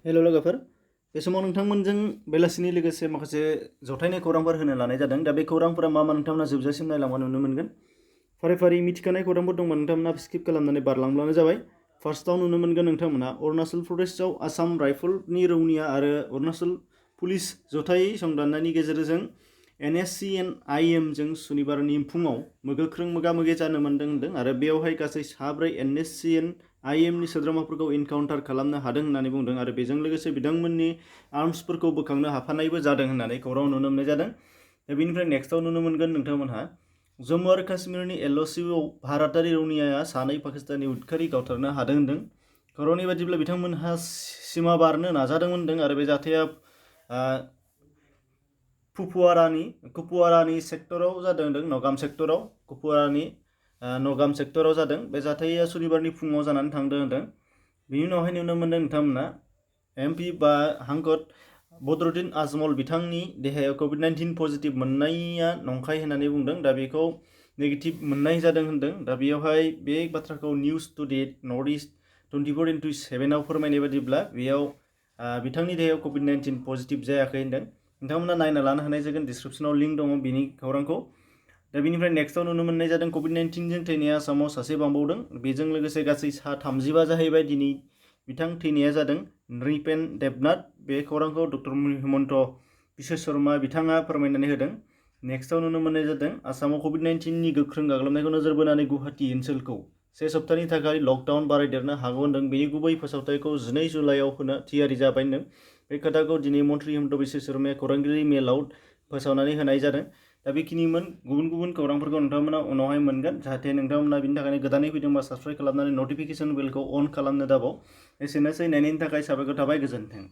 Hello लोगोफोर बे समाव नोंथांमोनजों बेलासिनि लोगोसे माखासे जथायनाय खौरांफोर होनो लानाय जादों दा बे खौरांफोरा मा नोंथांमोना जोबजासिम नायलांबा नुनो मोनगोन फारि फारि मिथिखानाय खौरांफोर दंबा नोंथांमोना स्किप खालामनानै बारलांब्लानो जाबाय फार्स्टआव नुनो मोनगोन नोंथांमोना अरुणाचल प्रदेशआव आसाम राइफलनि रौनिया आरो अरुणाचल पुलिस जथायै संदाननायनि गेजेरजों NSCN-IM जों सुनिबारनि फुङाव गोख्रों मोगा-मोगि जानो मोनदों होनदों आरो बेवहाय गासै 4 NSCN-IM नि सोद्रोमाफोरखौ इनकाउन्टार खालामनो हादों होननानै बुंदों आरो बेजों लोगोसे बिथांमोननि आर्म्सफोरखौ बोखांनो हाफानायबो जादों होननानै खौरां नुनो मोननाय जादों। बेनिफ्राय नेक्स्टआव नुनो मोनगोन नोंथांमोनहा जम्मु आरो काश्मीरनि LOCआव भारतारि रौनियाया 2 पाकिस्तानी उदखारि गावथारनो हादों होनदों। खौरांनि बायदिब्ला बिथांमोनहा सीमा बारनो नाजादोंमोन होनदों आरो बे जाथाया कुपवारानि सेक्टराव जादों होनदों नगाम सेक्टराव कुपवारानि नगाम सेक्टराव जादों बे जाथाया सुनिबारनि फुङाव जानानै थांदों होनदों। बिनि उनावहाय नुनो मोनदों नोंथांमोना MP बा हांगत बदरुद्दीन आजमल बिथांनि देहायाव COVID-19 पजिटिभ मोननाया नंखाय होननानै बुंदों दा बेखौ नेगेटिभ मोननाय जादों होनदों दा बेयावहाय बे बाथ्राखौ निउज टुडे नर्थ इस्ट 24/7 आव फोरमायनाय बायदिब्ला बेयाव बिथांनि देहायाव COVID-19 पजिटिभ जायाखै होनदों। नोंथांमोना नायना लानो हानाय जागोन डिसक्रिप्शनाव लिंक दङ बिनि खौरांखौ दा बेनिफ्राय नेक्स्टआव नुनो मोननाय जादों COVID-19 जों थैनाया आसामाव सासे बांबावदों बेजों लोगोसे गासै 35 जाहैबाय दिनै बिथां थैनाया जादों नृपेन देबनाथ बे खौरांखौ डक्टर हिमन्त बिश्व शर्मा बिथाङा फोरमायनानै होदों। नेक्स्टआव नुनो मोननाय जादों आसामाव COVID-19 नि गोख्रों गाग्लोबनायखौ नोजोर बोनानै गुवाहाटी ओनसोलखौ 1 सप्ताहनि थाखाय लकडाउन बारायदेरनो हागौ होनदों बेनि गुबै फोसावथायखौ 12 जुलाइआव होनो थियारि जाबाय होनदों बे खोथाखौ दिनै मन्त्रि हिमन्त बिश्व शर्माया खौरांगिरि मेलाव फोसावनानै होनाय जादों दा बेखिनिमोन गुबुन खौरांफोरखौ नोंथांमोना उनावहाय मोनगोन जाहाथे नोंथांमोना बिनि थाखायनो गोदानै फैदोंबा साबस्क्राइब खालामनानै नटिफिकेसन बेलखौ अन खालामनो दाबाव एसेनोसै नायनायनि थाखाय साबायखर थाबाय गोजोन्थों।